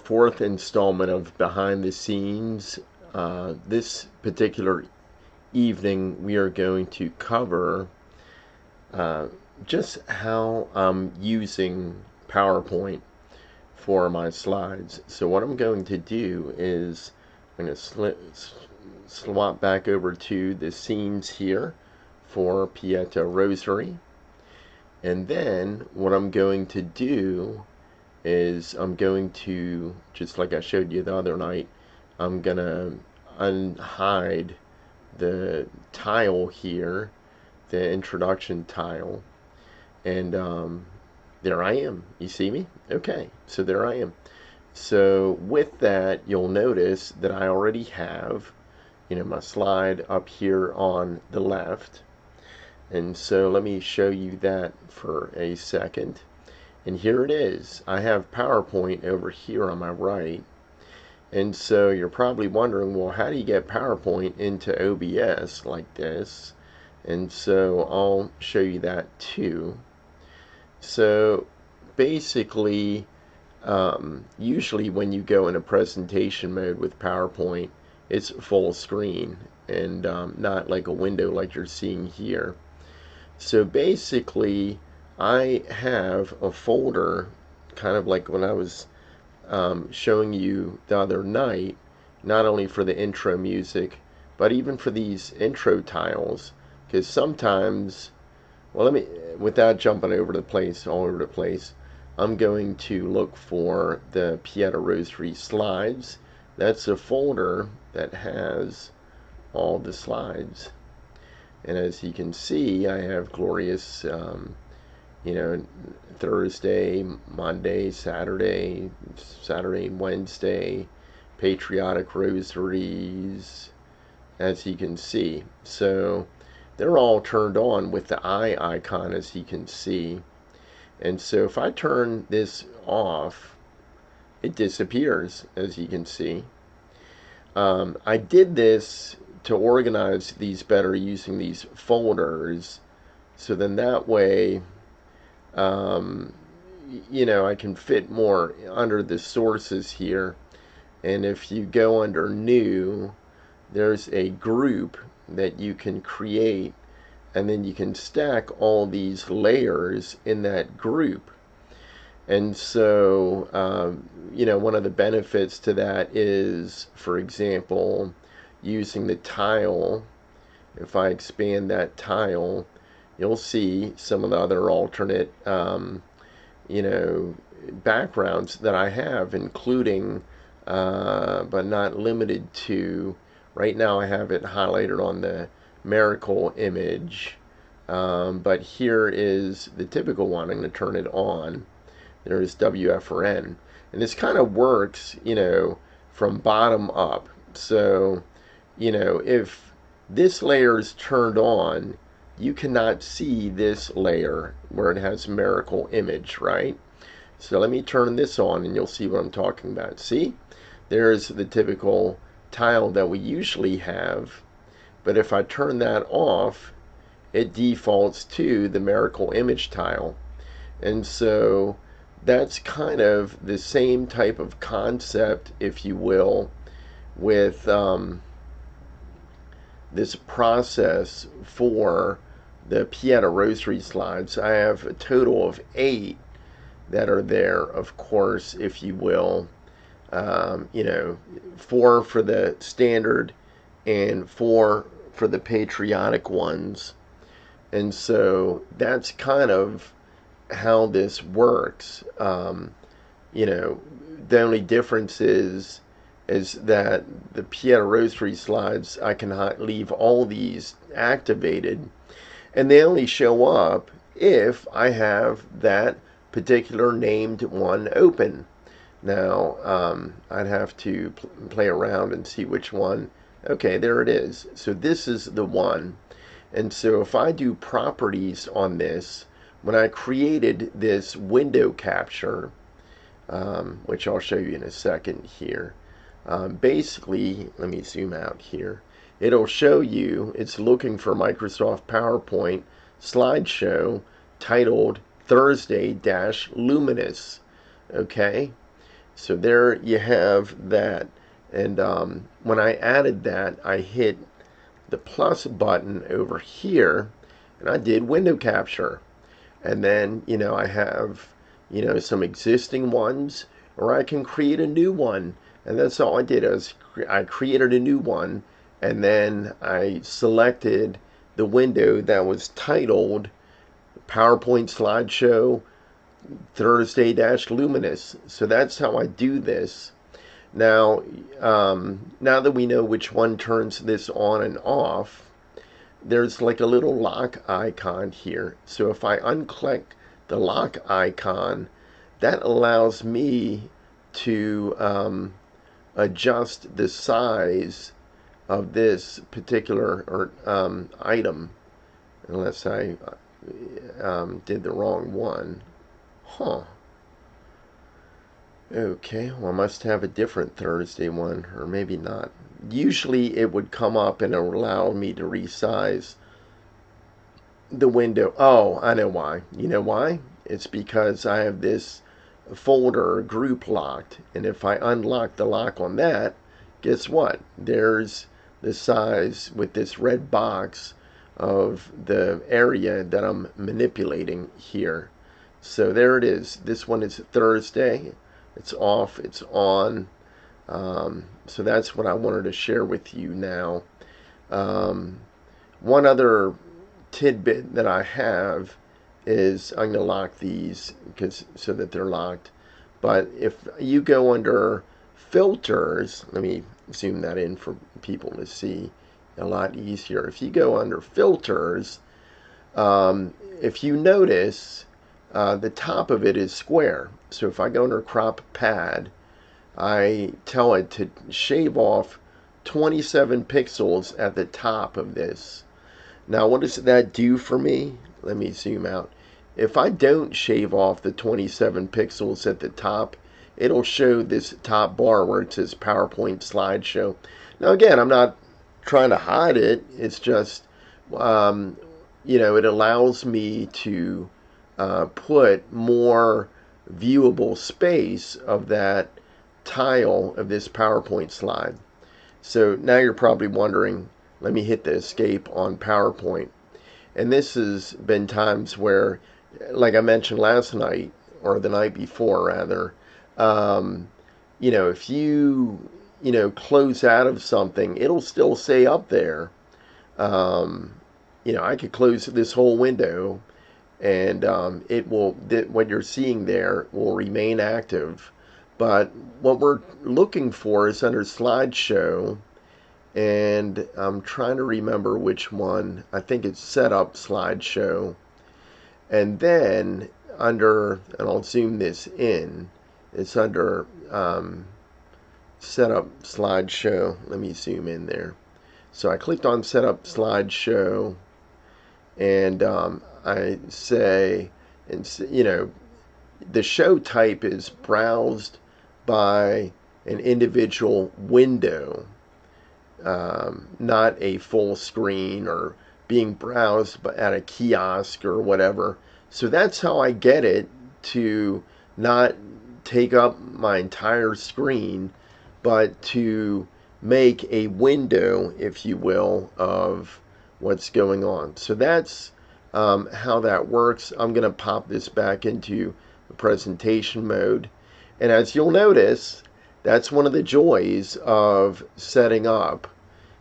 fourth installment of Behind the Scenes. This particular evening we are going to cover just how I'm using PowerPoint for my slides. So what I'm going to do is I'm going to swap back over to the scenes here for Pieta Rosary. And then what I'm going to do is I'm going to, just like I showed you the other night, I'm going to unhide the tile here, the introduction tile, and there I am. You see me? Okay, so there I am. So with that, you'll notice that I already have, my slide up here on the left. And so let me show you that for a second. And here it is. I have PowerPoint over here on my right. And so you're probably wondering, well, how do you get PowerPoint into OBS like this? And so I'll show you that too. So basically, usually when you go in a presentation mode with PowerPoint, it's full screen and not like a window like you're seeing here. So basically, I have a folder, kind of like when I was showing you the other night, not only for the intro music, but even for these intro tiles, because sometimes, well, without jumping all over the place, I'm going to look for the Pieta Rosary slides. That's a folder that has all the slides. And as you can see, I have glorious, Thursday, Monday, Saturday, Wednesday, patriotic rosaries, as you can see. So they're all turned on with the eye icon, as you can see. And so if I turn this off, it disappears, as you can see. I did this to organize these better using these folders, so then that way I can fit more under the sources here. And if you go under new, there's a group that you can create, and then you can stack all these layers in that group. And so one of the benefits to that is, for example, using the tile. If I expand that tile, you'll see some of the other alternate backgrounds that I have, including but not limited to, right now I have it highlighted on the miracle image, but here is the typical one. I'm going to turn it on. There's WFRN, and this kind of works from bottom up. So if this layer is turned on, you cannot see this layer where it has miracle image, right? So let me turn this on and you'll see what I'm talking about. See, there's the typical tile that we usually have, but if I turn that off, it defaults to the miracle image tile. And so that's kind of the same type of concept, if you will, with this process for the Pieta Rosary slides. I have a total of 8 that are there, of course, if you will. 4 for the standard and 4 for the patriotic ones. And so that's kind of how this works. The only difference is that the Pieta Rosary slides, I can leave all these activated, and they only show up if I have that particular named one open. Now, I'd have to play around and see which one. Okay, there it is. So this is the one. And so if I do properties on this, when I created this window capture, which I'll show you in a second here, basically, let me zoom out here. It'll show you, it's looking for Microsoft PowerPoint slideshow titled Thursday-Luminous. Okay, So there you have that. And when I added that, I hit the plus button over here, and I did window capture. And then, I have, some existing ones, or I can create a new one. And that's all I did. I created a new one, and then I selected the window that was titled PowerPoint Slideshow Thursday-Luminous. So that's how I do this. Now, now that we know which one turns this on and off, there's like a little lock icon here. So if I unclick the lock icon, that allows me to adjust the size of this particular item, unless I did the wrong one. Okay, well, I must have a different Thursday one, or maybe not. Usually it would come up and it would allow me to resize the window. Oh, I know why. You know why? It's because I have this folder group locked, and if I unlock the lock on that, guess what? There's the size with this red box of the area that I'm manipulating here. So there it is. This one is Thursday. It's off, it's on. So that's what I wanted to share with you now. One other tidbit that I have is I'm going to lock these so that they're locked. But if you go under filters, let me zoom that in for people to see a lot easier. If you go under filters, if you notice, the top of it is square. So if I go under crop pad, I tell it to shave off 27 pixels at the top of this. Now, what does that do for me? Let me zoom out. If I don't shave off the 27 pixels at the top, it'll show this top bar where it says PowerPoint Slideshow. Now, again, I'm not trying to hide it. It's just, it allows me to put more viewable space of that tile of this PowerPoint slide. So now you're probably wondering, let me hit the escape on PowerPoint. And this has been times where, like I mentioned last night, or the night before rather, if you, close out of something, it'll still say up there. I could close this whole window, and it will, what you're seeing there will remain active. But what we're looking for is under slideshow, and I'm trying to remember which one. I think it's setup slideshow, and then under, and I'll zoom this in, it's under setup slideshow. Let me zoom in there. So I clicked on setup slideshow, and I say, the show type is browsed by an individual window, not a full screen or being browsed at a kiosk or whatever. So that's how I get it to not take up my entire screen, but to make a window, if you will, of what's going on. So that's how that works. I'm going to pop this back into the presentation mode. And as you'll notice, that's one of the joys of setting up,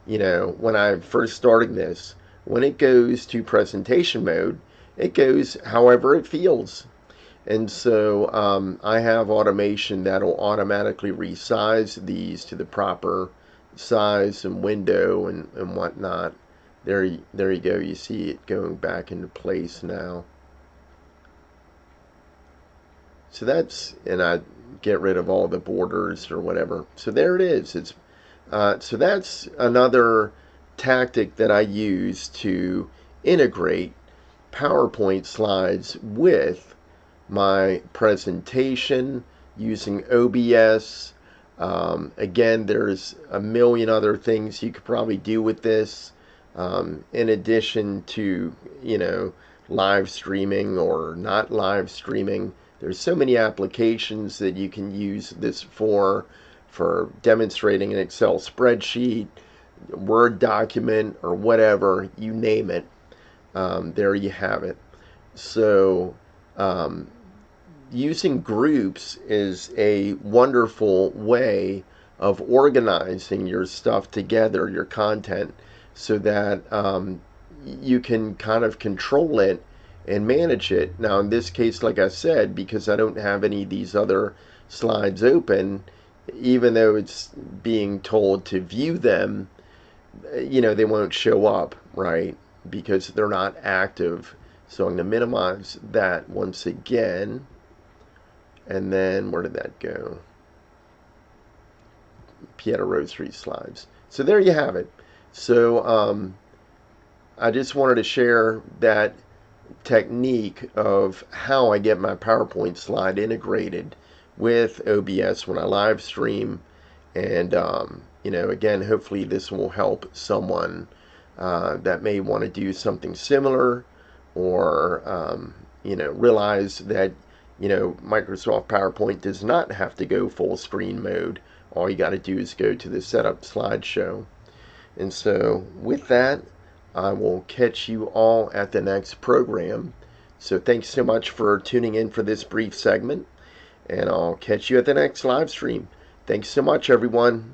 when I first started this. When it goes to presentation mode, it goes however it feels. And so I have automation that'll automatically resize these to the proper size and window and whatnot. There you go. You see it going back into place now. So that's, and I get rid of all the borders or whatever. So there it is. It's so that's another tactic that I use to integrate PowerPoint slides with my presentation using OBS. Again, there's a million other things you could probably do with this, in addition to, live streaming or not live streaming. There's so many applications that you can use this for demonstrating an Excel spreadsheet, Word document, or whatever, you name it. There you have it. So using groups is a wonderful way of organizing your stuff together, your content, so that you can kind of control it and manage it. Now, in this case, like I said, because I don't have any of these other slides open, even though it's being told to view them, they won't show up, right? Because they're not active. So I'm going to minimize that once again. And then where did that go? Pieta Rosary slides. So there you have it. So I just wanted to share that technique of how I get my PowerPoint slide integrated with OBS when I live stream. And again, hopefully this will help someone that may want to do something similar, or realize that Microsoft PowerPoint does not have to go full screen mode. All you got to do is go to the setup slideshow. And so with that, I will catch you all at the next program. So thanks so much for tuning in for this brief segment, and I'll catch you at the next live stream. Thanks so much, everyone.